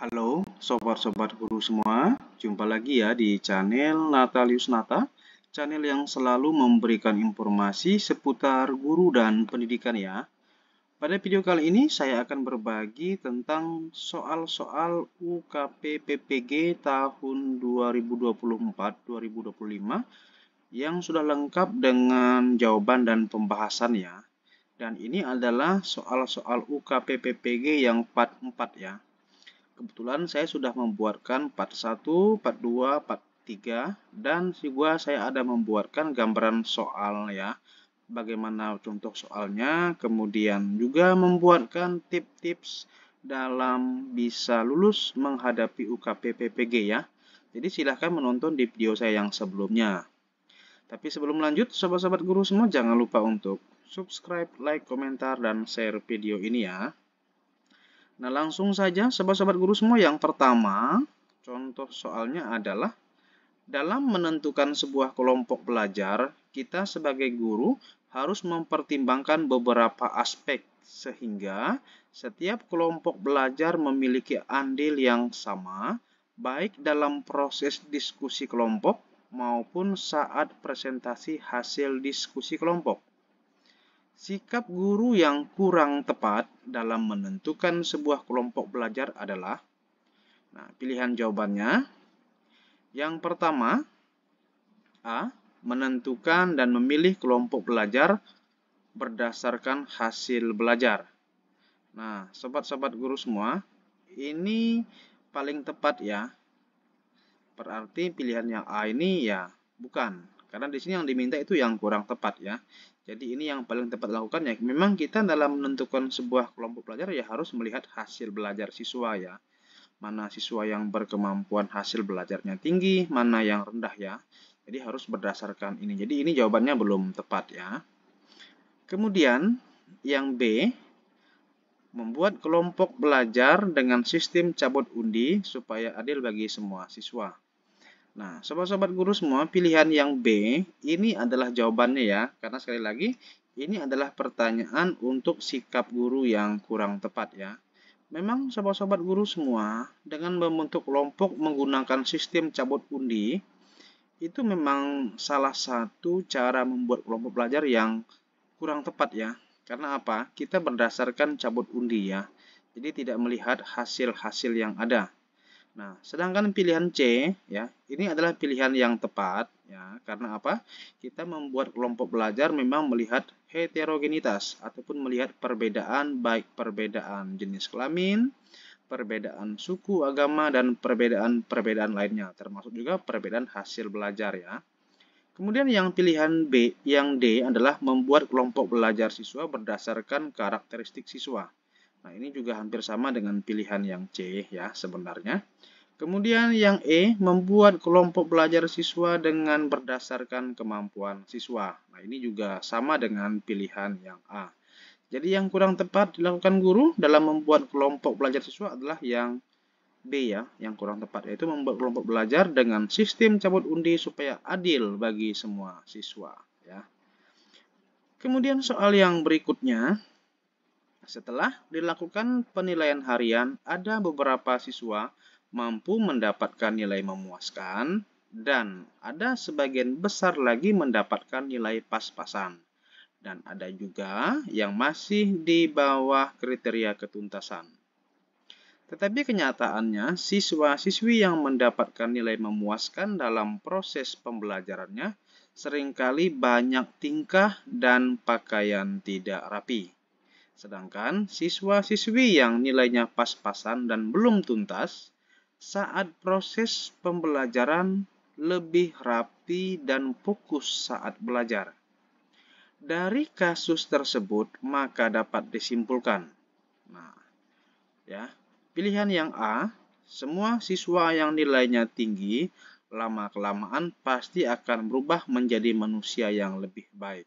Halo sobat-sobat guru semua, jumpa lagi ya di channel Natalius Nata, channel yang selalu memberikan informasi seputar guru dan pendidikan ya. Pada video kali ini saya akan berbagi tentang soal-soal UKP PPG tahun 2024-2025 yang sudah lengkap dengan jawaban dan pembahasan ya. Dan ini adalah soal-soal UKP PPG yang part 4 ya. Kebetulan saya sudah membuatkan part 1, part 2, part 3, dan juga saya ada membuatkan gambaran soal ya. Bagaimana contoh soalnya, kemudian juga membuatkan tips-tips dalam bisa lulus menghadapi UKP PPG ya. Jadi silahkan menonton di video saya yang sebelumnya. Tapi sebelum lanjut, sobat-sobat guru semua jangan lupa untuk subscribe, like, komentar, dan share video ini ya. Nah, langsung saja sobat-sobat guru semua, yang pertama, contoh soalnya adalah dalam menentukan sebuah kelompok belajar, kita sebagai guru harus mempertimbangkan beberapa aspek sehingga setiap kelompok belajar memiliki andil yang sama, baik dalam proses diskusi kelompok maupun saat presentasi hasil diskusi kelompok. Sikap guru yang kurang tepat dalam menentukan sebuah kelompok belajar adalah, pilihan jawabannya. Yang pertama, A. Menentukan dan memilih kelompok belajar berdasarkan hasil belajar. Nah, sobat-sobat guru semua, ini paling tepat ya. Berarti pilihan yang A ini ya bukan. Karena di sini yang diminta itu yang kurang tepat ya. Jadi ini yang paling tepat lakukan ya. Memang kita dalam menentukan sebuah kelompok belajar ya harus melihat hasil belajar siswa ya. Mana siswa yang berkemampuan hasil belajarnya tinggi, mana yang rendah ya. Jadi harus berdasarkan ini. Jadi ini jawabannya belum tepat ya. Kemudian yang B, membuat kelompok belajar dengan sistem cabut undi supaya adil bagi semua siswa. Nah, sobat-sobat guru semua, pilihan yang B ini adalah jawabannya ya. Karena sekali lagi, ini adalah pertanyaan untuk sikap guru yang kurang tepat ya. Memang sobat-sobat guru semua, dengan membentuk kelompok menggunakan sistem cabut undi, itu memang salah satu cara membuat kelompok belajar yang kurang tepat ya. Karena apa? Kita berdasarkan cabut undi ya. Jadi tidak melihat hasil-hasil yang ada. Nah, sedangkan pilihan C ya, ini adalah pilihan yang tepat ya. Karena apa? Kita membuat kelompok belajar memang melihat heterogenitas ataupun melihat perbedaan, baik perbedaan jenis kelamin, perbedaan suku, agama, dan perbedaan lainnya, termasuk juga perbedaan hasil belajar ya. Kemudian yang pilihan B, yang D adalah membuat kelompok belajar siswa berdasarkan karakteristik siswa. Nah, ini juga hampir sama dengan pilihan yang C ya sebenarnya. Kemudian yang E, membuat kelompok belajar siswa dengan berdasarkan kemampuan siswa. Nah, ini juga sama dengan pilihan yang A. Jadi yang kurang tepat dilakukan guru dalam membuat kelompok belajar siswa adalah yang B ya, yang kurang tepat, yaitu membuat kelompok belajar dengan sistem cabut undi supaya adil bagi semua siswa ya. Kemudian soal yang berikutnya, setelah dilakukan penilaian harian, ada beberapa siswa mampu mendapatkan nilai memuaskan dan ada sebagian besar lagi mendapatkan nilai pas-pasan. Dan ada juga yang masih di bawah kriteria ketuntasan. Tetapi kenyataannya, siswa-siswi yang mendapatkan nilai memuaskan dalam proses pembelajarannya seringkali banyak tingkah dan pakaian tidak rapi. Sedangkan siswa-siswi yang nilainya pas-pasan dan belum tuntas, saat proses pembelajaran lebih rapi dan fokus saat belajar. Dari kasus tersebut, maka dapat disimpulkan. Nah, ya, pilihan yang A, semua siswa yang nilainya tinggi, lama-kelamaan pasti akan berubah menjadi manusia yang lebih baik.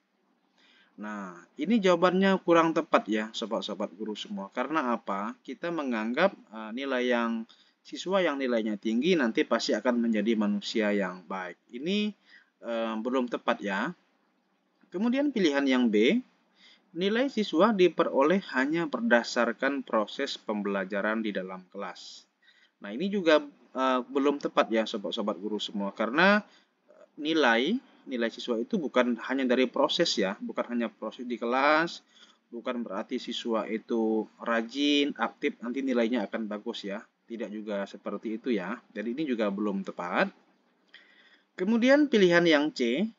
Nah, ini jawabannya kurang tepat ya, sobat-sobat guru semua. Karena apa? Kita menganggap siswa yang nilainya tinggi nanti pasti akan menjadi manusia yang baik. Ini belum tepat ya. Kemudian pilihan yang B, nilai siswa diperoleh hanya berdasarkan proses pembelajaran di dalam kelas. Nah, ini juga belum tepat ya sobat-sobat guru semua, karena nilai siswa itu bukan hanya dari proses ya, bukan hanya proses di kelas, bukan berarti siswa itu rajin, aktif, nanti nilainya akan bagus ya. Tidak juga seperti itu ya. Jadi ini juga belum tepat. Kemudian pilihan yang C,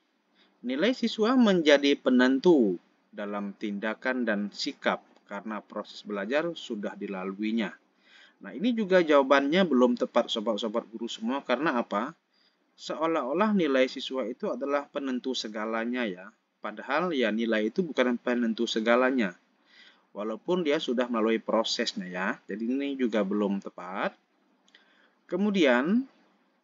nilai siswa menjadi penentu dalam tindakan dan sikap karena proses belajar sudah dilaluinya. Nah, ini juga jawabannya belum tepat sobat-sobat guru semua, karena apa? Seolah-olah nilai siswa itu adalah penentu segalanya ya. Padahal ya nilai itu bukan penentu segalanya. Walaupun dia sudah melalui prosesnya ya. Jadi ini juga belum tepat. Kemudian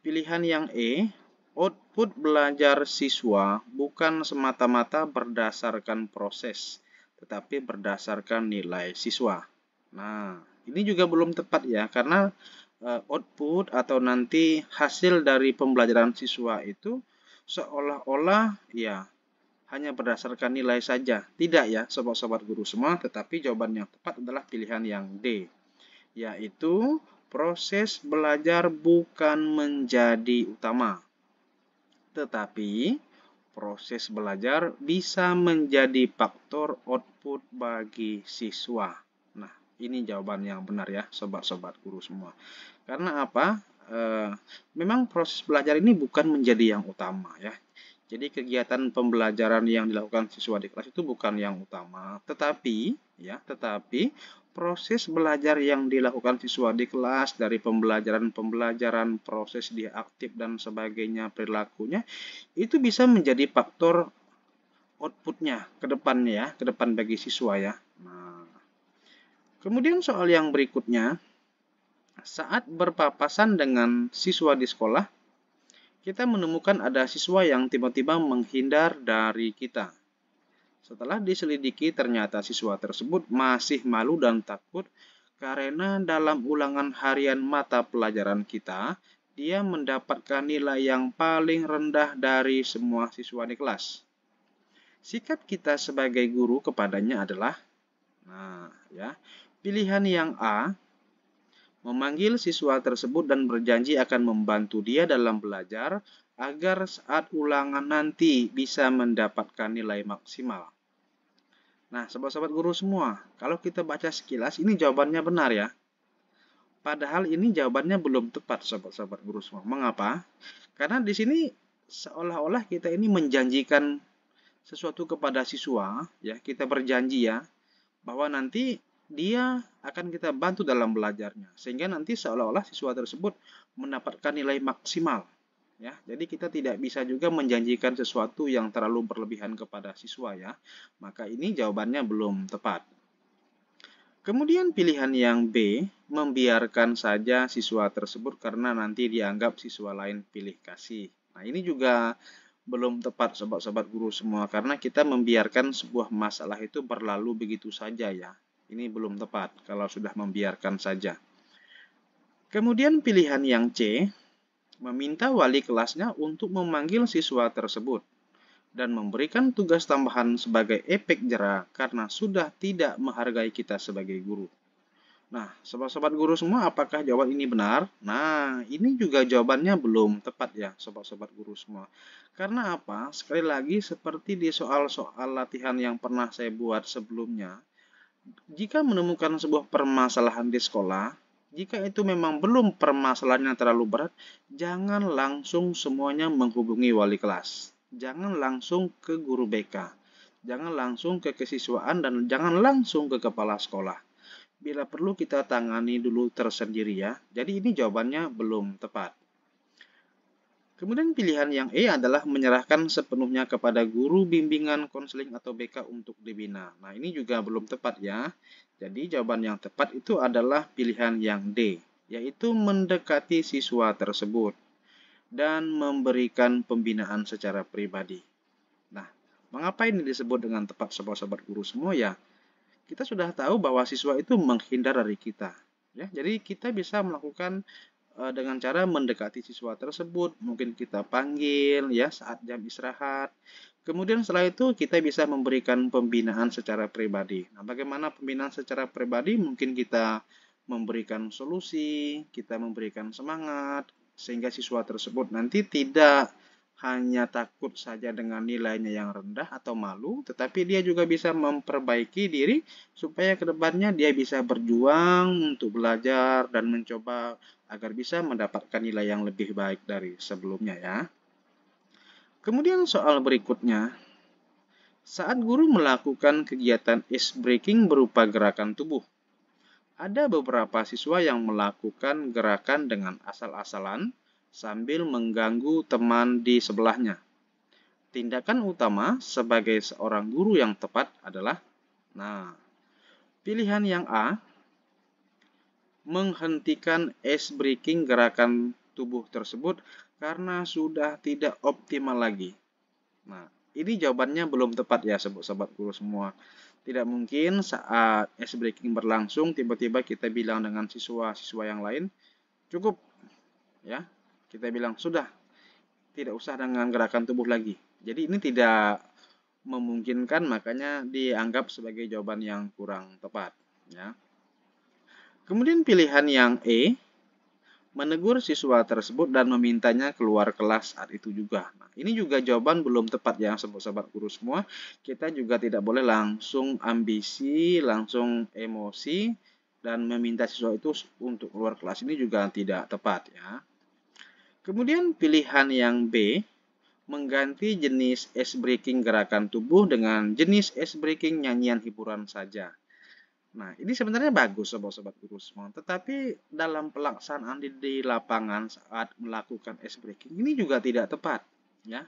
pilihan yang E, output belajar siswa bukan semata-mata berdasarkan proses, tetapi berdasarkan nilai siswa. Nah, ini juga belum tepat ya, karena output atau nanti hasil dari pembelajaran siswa itu seolah-olah ya hanya berdasarkan nilai saja. Tidak ya, sobat-sobat guru semua, tetapi jawaban yang tepat adalah pilihan yang D, yaitu proses belajar bukan menjadi utama, tetapi proses belajar bisa menjadi faktor output bagi siswa. Nah, ini jawaban yang benar ya, sobat-sobat guru semua. Karena apa? Memang proses belajar ini bukan menjadi yang utama ya. Jadi kegiatan pembelajaran yang dilakukan siswa di kelas itu bukan yang utama, tetapi proses belajar yang dilakukan siswa di kelas dari pembelajaran, proses dia aktif dan sebagainya, perilakunya itu bisa menjadi faktor outputnya ke depannya ya, ke depan bagi siswa ya. Nah, kemudian soal yang berikutnya, saat berpapasan dengan siswa di sekolah, kita menemukan ada siswa yang tiba-tiba menghindar dari kita. Setelah diselidiki, ternyata siswa tersebut masih malu dan takut karena dalam ulangan harian mata pelajaran kita, dia mendapatkan nilai yang paling rendah dari semua siswa di kelas. Sikap kita sebagai guru kepadanya adalah, pilihan yang A, memanggil siswa tersebut dan berjanji akan membantu dia dalam belajar agar saat ulangan nanti bisa mendapatkan nilai maksimal. Nah, sobat-sobat guru semua, kalau kita baca sekilas ini jawabannya benar ya. Padahal ini jawabannya belum tepat, sobat-sobat guru semua. Mengapa? Karena di sini seolah-olah kita ini menjanjikan sesuatu kepada siswa, ya, kita berjanji ya bahwa nanti dia akan kita bantu dalam belajarnya, sehingga nanti seolah-olah siswa tersebut mendapatkan nilai maksimal. Ya, jadi kita tidak bisa juga menjanjikan sesuatu yang terlalu berlebihan kepada siswa ya. Maka ini jawabannya belum tepat. Kemudian pilihan yang B, membiarkan saja siswa tersebut karena nanti dianggap siswa lain pilih kasih. Nah, ini juga belum tepat sobat-sobat guru semua, karena kita membiarkan sebuah masalah itu berlalu begitu saja ya. Ini belum tepat kalau sudah membiarkan saja. Kemudian pilihan yang C, meminta wali kelasnya untuk memanggil siswa tersebut dan memberikan tugas tambahan sebagai efek jera karena sudah tidak menghargai kita sebagai guru. Nah, sobat-sobat guru semua, apakah jawaban ini benar? Nah, ini juga jawabannya belum tepat ya, sobat-sobat guru semua. Karena apa? Sekali lagi, seperti di soal-soal latihan yang pernah saya buat sebelumnya, jika menemukan sebuah permasalahan di sekolah, jika itu memang belum permasalahannya terlalu berat, jangan langsung semuanya menghubungi wali kelas. Jangan langsung ke guru BK. Jangan langsung ke kesiswaan dan jangan langsung ke kepala sekolah. Bila perlu kita tangani dulu tersendiri ya. Jadi ini jawabannya belum tepat. Kemudian pilihan yang E adalah menyerahkan sepenuhnya kepada guru bimbingan konseling atau BK untuk dibina. Nah, ini juga belum tepat ya. Jadi jawaban yang tepat itu adalah pilihan yang D, yaitu mendekati siswa tersebut dan memberikan pembinaan secara pribadi. Nah, mengapa ini disebut dengan tepat sobat-sobat guru semua ya? Kita sudah tahu bahwa siswa itu menghindar dari kita. Ya, jadi kita bisa melakukan dengan cara mendekati siswa tersebut, mungkin kita panggil ya saat jam istirahat. Kemudian setelah itu kita bisa memberikan pembinaan secara pribadi. Nah, bagaimana pembinaan secara pribadi? Mungkin kita memberikan solusi, kita memberikan semangat, sehingga siswa tersebut nanti tidak hanya takut saja dengan nilainya yang rendah atau malu, tetapi dia juga bisa memperbaiki diri supaya kedepannya dia bisa berjuang untuk belajar dan mencoba agar bisa mendapatkan nilai yang lebih baik dari sebelumnya ya. Kemudian soal berikutnya, saat guru melakukan kegiatan ice breaking berupa gerakan tubuh, ada beberapa siswa yang melakukan gerakan dengan asal-asalan sambil mengganggu teman di sebelahnya. Tindakan utama sebagai seorang guru yang tepat adalah, pilihan yang A, menghentikan ice breaking gerakan tubuh tersebut karena sudah tidak optimal lagi. Nah, ini jawabannya belum tepat ya sobat guru semua. Tidak mungkin saat ice breaking berlangsung tiba-tiba kita bilang dengan siswa-siswa yang lain, cukup ya. Kita bilang sudah, tidak usah dengan gerakan tubuh lagi. Jadi ini tidak memungkinkan, makanya dianggap sebagai jawaban yang kurang tepat ya. Kemudian pilihan yang E, menegur siswa tersebut dan memintanya keluar kelas saat itu juga. Nah, ini juga jawaban belum tepat ya sobat guru semua. Kita juga tidak boleh langsung ambisi, langsung emosi, dan meminta siswa itu untuk keluar kelas. Ini juga tidak tepat ya. Kemudian pilihan yang B, mengganti jenis ice breaking gerakan tubuh dengan jenis ice breaking nyanyian hiburan saja. Nah, ini sebenarnya bagus sobat-sobat guru semua. Tetapi dalam pelaksanaan di lapangan saat melakukan ice breaking ini juga tidak tepat, ya.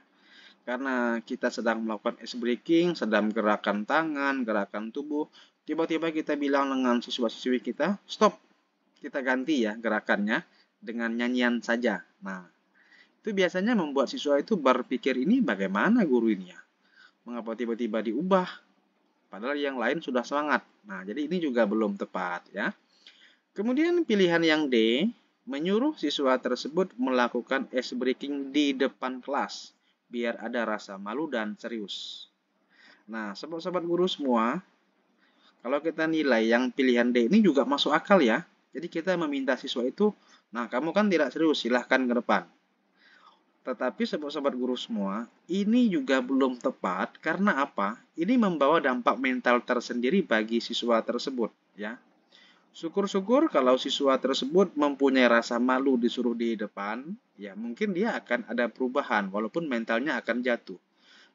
Karena kita sedang melakukan ice breaking, sedang gerakan tangan, gerakan tubuh, tiba-tiba kita bilang dengan siswa-siswi kita, stop, kita ganti ya gerakannya dengan nyanyian saja. Nah, itu biasanya membuat siswa itu berpikir, ini bagaimana guru ini ya? Mengapa tiba-tiba diubah? Padahal yang lain sudah semangat. Nah, jadi ini juga belum tepat ya. Kemudian pilihan yang D, menyuruh siswa tersebut melakukan ice breaking di depan kelas, biar ada rasa malu dan serius. Nah, sobat-sobat guru semua, kalau kita nilai yang pilihan D ini juga masuk akal ya. Jadi kita meminta siswa itu, nah kamu kan tidak serius, silahkan ke depan. Tetapi sobat-sobat guru semua, ini juga belum tepat karena apa? Ini membawa dampak mental tersendiri bagi siswa tersebut, ya. Syukur-syukur kalau siswa tersebut mempunyai rasa malu disuruh di depan, ya mungkin dia akan ada perubahan walaupun mentalnya akan jatuh.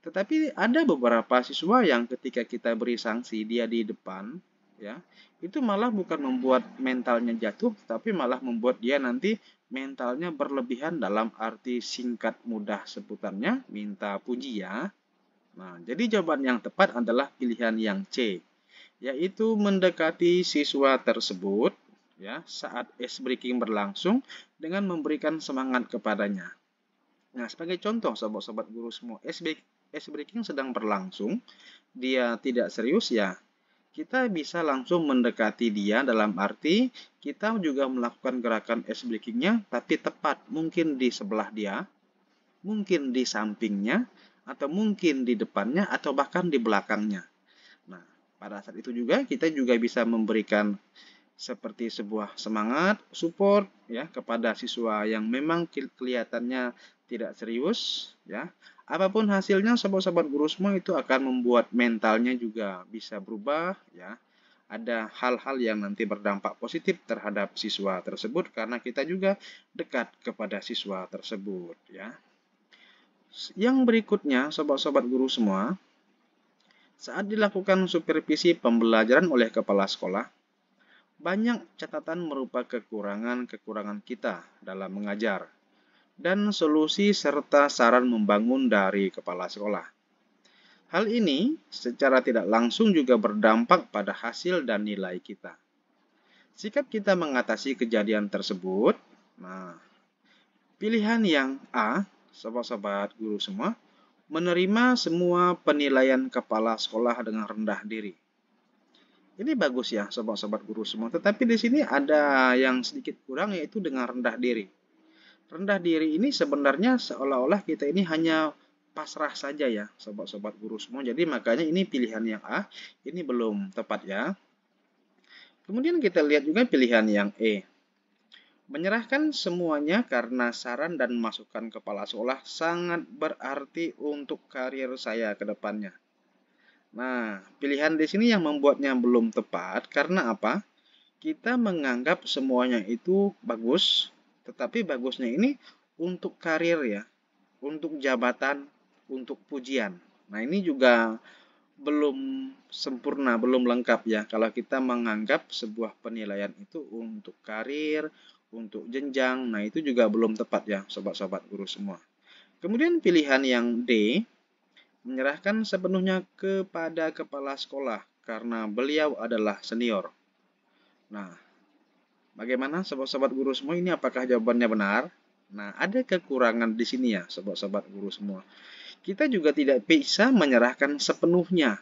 Tetapi ada beberapa siswa yang ketika kita beri sanksi dia di depan, ya, itu malah bukan membuat mentalnya jatuh, tapi malah membuat dia nanti mentalnya berlebihan dalam arti singkat mudah sebutannya, minta puji ya. Nah, jadi jawaban yang tepat adalah pilihan yang C, yaitu mendekati siswa tersebut ya saat ice breaking berlangsung dengan memberikan semangat kepadanya. Nah, sebagai contoh sobat-sobat guru semua, ice breaking sedang berlangsung, dia tidak serius ya, kita bisa langsung mendekati dia dalam arti kita juga melakukan gerakan ice breaking-nya tapi tepat, mungkin di sebelah dia, mungkin di sampingnya, atau mungkin di depannya, atau bahkan di belakangnya. Nah, pada saat itu juga kita juga bisa memberikan seperti sebuah semangat, support ya kepada siswa yang memang kelihatannya tidak serius ya. Apapun hasilnya sobat-sobat guru semua itu akan membuat mentalnya juga bisa berubah ya. Ada hal-hal yang nanti berdampak positif terhadap siswa tersebut karena kita juga dekat kepada siswa tersebut ya. Yang berikutnya sobat-sobat guru semua, saat dilakukan supervisi pembelajaran oleh kepala sekolah, banyak catatan merupakan kekurangan-kekurangan kita dalam mengajar, dan solusi serta saran membangun dari kepala sekolah. Hal ini secara tidak langsung juga berdampak pada hasil dan nilai kita. Sikap kita mengatasi kejadian tersebut, nah, pilihan yang A, sobat-sobat guru semua, menerima semua penilaian kepala sekolah dengan rendah diri. Ini bagus ya sobat-sobat guru semua. Tetapi di sini ada yang sedikit kurang yaitu dengan rendah diri. Rendah diri ini sebenarnya seolah-olah kita ini hanya pasrah saja ya sobat-sobat guru semua. Jadi makanya ini pilihan yang A ini belum tepat ya. Kemudian kita lihat juga pilihan yang E. Menyerahkan semuanya karena saran dan masukan kepala sekolah sangat berarti untuk karir saya ke depannya. Nah, pilihan di sini yang membuatnya belum tepat karena apa? Kita menganggap semuanya itu bagus, tetapi bagusnya ini untuk karir ya, untuk jabatan, untuk pujian. Nah, ini juga belum sempurna, belum lengkap ya. Kalau kita menganggap sebuah penilaian itu untuk karir, untuk jenjang, nah itu juga belum tepat ya, sobat-sobat guru semua. Kemudian pilihan yang D, menyerahkan sepenuhnya kepada kepala sekolah karena beliau adalah senior. Nah, bagaimana sobat-sobat guru semua ini, apakah jawabannya benar? Nah, ada kekurangan di sini ya, sobat-sobat guru semua. Kita juga tidak bisa menyerahkan sepenuhnya,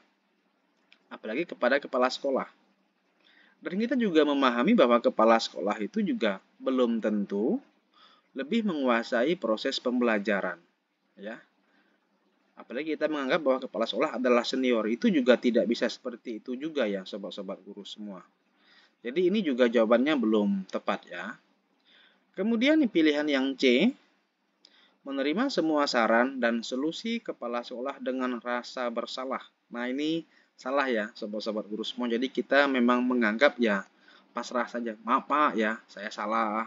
apalagi kepada kepala sekolah. Dan kita juga memahami bahwa kepala sekolah itu juga belum tentu lebih menguasai proses pembelajaran, ya. Apalagi kita menganggap bahwa kepala sekolah adalah senior, itu juga tidak bisa seperti itu juga ya, sobat-sobat guru semua. Jadi ini juga jawabannya belum tepat ya. Kemudian pilihan yang C, menerima semua saran dan solusi kepala sekolah dengan rasa bersalah. Nah ini salah ya sobat-sobat guru semua. Jadi kita memang menganggap ya pasrah saja. Maaf Pak ya, saya salah.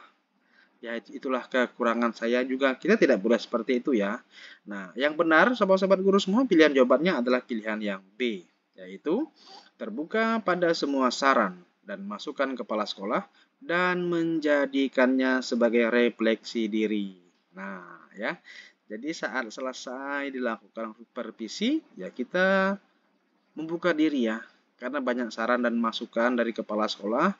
Ya itulah kekurangan saya juga. Kita tidak boleh seperti itu ya. Nah yang benar sobat-sobat guru semua, pilihan jawabannya adalah pilihan yang B. Yaitu terbuka pada semua saran dan masukan kepala sekolah dan menjadikannya sebagai refleksi diri. Nah, ya. Jadi saat selesai dilakukan supervisi, ya kita membuka diri ya. Karena banyak saran dan masukan dari kepala sekolah,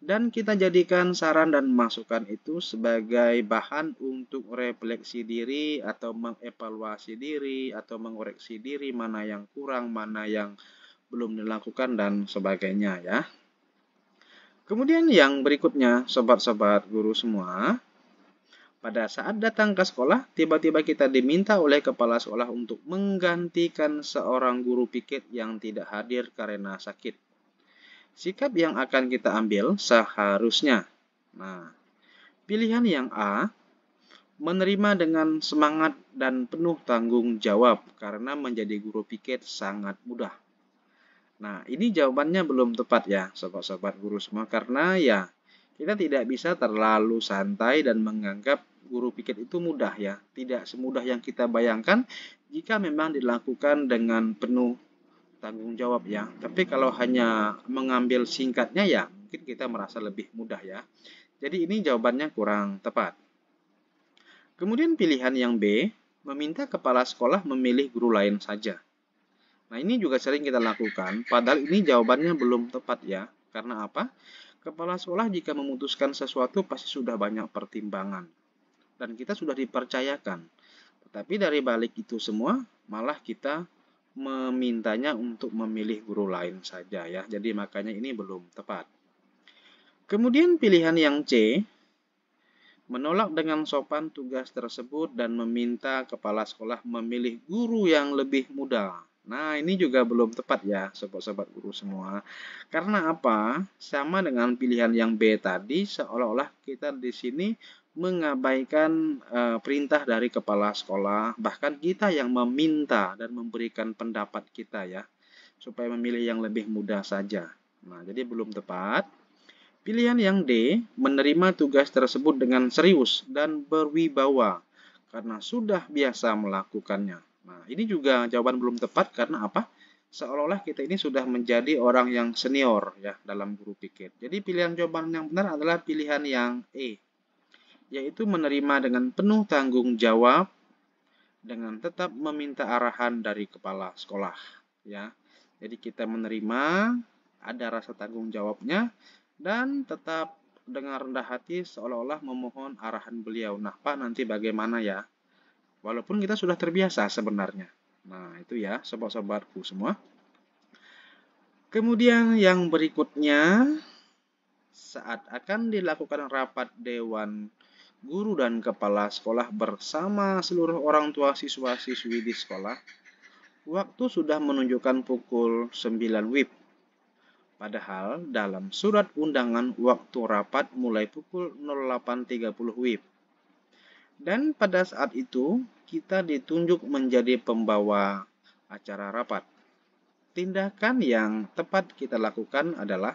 dan kita jadikan saran dan masukan itu sebagai bahan untuk refleksi diri atau mengevaluasi diri atau mengoreksi diri, mana yang kurang, mana yang belum dilakukan dan sebagainya ya. Kemudian yang berikutnya, sobat-sobat guru semua, pada saat datang ke sekolah, tiba-tiba kita diminta oleh kepala sekolah untuk menggantikan seorang guru piket yang tidak hadir karena sakit. Sikap yang akan kita ambil seharusnya. Nah, pilihan yang A, menerima dengan semangat dan penuh tanggung jawab karena menjadi guru piket sangat mudah. Nah, ini jawabannya belum tepat ya, sobat-sobat guru semua, karena ya kita tidak bisa terlalu santai dan menganggap guru piket itu mudah ya. Tidak semudah yang kita bayangkan jika memang dilakukan dengan penuh tanggung jawab ya. Tapi kalau hanya mengambil singkatnya ya, mungkin kita merasa lebih mudah ya. Jadi ini jawabannya kurang tepat. Kemudian pilihan yang B, meminta kepala sekolah memilih guru lain saja. Nah, ini juga sering kita lakukan, padahal ini jawabannya belum tepat ya. Karena apa? Kepala sekolah jika memutuskan sesuatu pasti sudah banyak pertimbangan. Dan kita sudah dipercayakan. Tetapi dari balik itu semua, malah kita memintanya untuk memilih guru lain saja ya. Jadi makanya ini belum tepat. Kemudian pilihan yang C, menolak dengan sopan tugas tersebut dan meminta kepala sekolah memilih guru yang lebih muda. Nah, ini juga belum tepat ya, sobat-sobat guru semua. Karena apa? Sama dengan pilihan yang B tadi, seolah-olah kita di sini mengabaikan perintah dari kepala sekolah, bahkan kita yang meminta dan memberikan pendapat kita ya, supaya memilih yang lebih mudah saja. Nah, jadi belum tepat. Pilihan yang D, menerima tugas tersebut dengan serius dan berwibawa karena sudah biasa melakukannya. Nah, ini juga jawaban belum tepat karena apa? Seolah-olah kita ini sudah menjadi orang yang senior ya dalam guru piket. Jadi pilihan jawaban yang benar adalah pilihan yang E, yaitu menerima dengan penuh tanggung jawab dengan tetap meminta arahan dari kepala sekolah ya. Jadi kita menerima, ada rasa tanggung jawabnya, dan tetap dengan rendah hati seolah-olah memohon arahan beliau. Nah, Pak nanti bagaimana ya? Walaupun kita sudah terbiasa sebenarnya. Nah, itu ya sobat-sobatku semua. Kemudian yang berikutnya, saat akan dilakukan rapat dewan guru dan kepala sekolah bersama seluruh orang tua siswa-siswi di sekolah, waktu sudah menunjukkan pukul 9 WIB. Padahal dalam surat undangan waktu rapat mulai pukul 08.30 WIB. Dan pada saat itu kita ditunjuk menjadi pembawa acara rapat. Tindakan yang tepat kita lakukan adalah,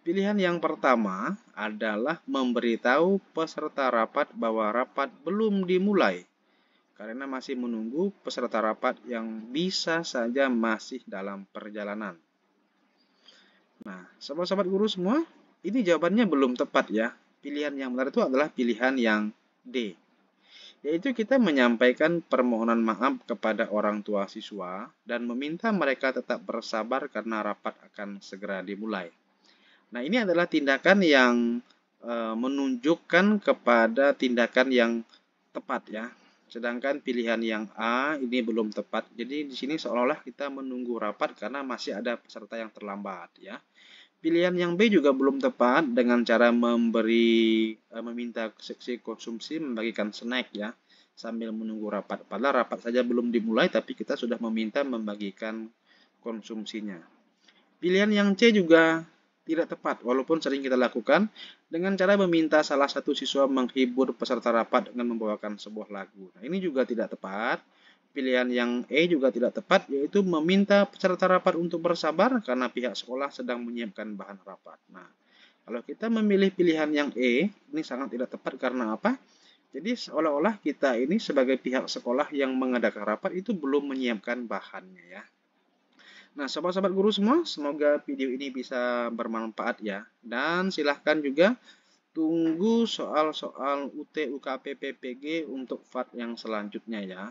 pilihan yang pertama adalah memberitahu peserta rapat bahwa rapat belum dimulai karena masih menunggu peserta rapat yang bisa saja masih dalam perjalanan. Sobat-sobat guru semua, ini jawabannya belum tepat ya. Pilihan yang benar itu adalah pilihan yang D, yaitu kita menyampaikan permohonan maaf kepada orang tua siswa dan meminta mereka tetap bersabar karena rapat akan segera dimulai. Ini adalah tindakan yang menunjukkan kepada tindakan yang tepat ya. Sedangkan pilihan yang A ini belum tepat. Jadi di sini seolah-olah kita menunggu rapat karena masih ada peserta yang terlambat ya. Pilihan yang B juga belum tepat dengan cara meminta seksi konsumsi membagikan snack ya sambil menunggu rapat. Padahal rapat saja belum dimulai tapi kita sudah meminta membagikan konsumsinya. Pilihan yang C juga tidak tepat walaupun sering kita lakukan dengan cara meminta salah satu siswa menghibur peserta rapat dengan membawakan sebuah lagu. Ini juga tidak tepat. Pilihan yang E juga tidak tepat, yaitu meminta peserta rapat untuk bersabar karena pihak sekolah sedang menyiapkan bahan rapat. Kalau kita memilih pilihan yang E, ini sangat tidak tepat karena apa? Jadi seolah-olah kita ini sebagai pihak sekolah yang mengadakan rapat itu belum menyiapkan bahannya ya. Sobat-sobat guru semua, semoga video ini bisa bermanfaat ya. Dan silahkan juga tunggu soal-soal UT UKP PPG untuk FAT yang selanjutnya ya.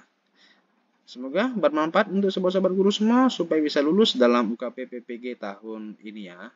Semoga bermanfaat untuk sobat-sobat guru semua supaya bisa lulus dalam UKP PPG tahun ini ya.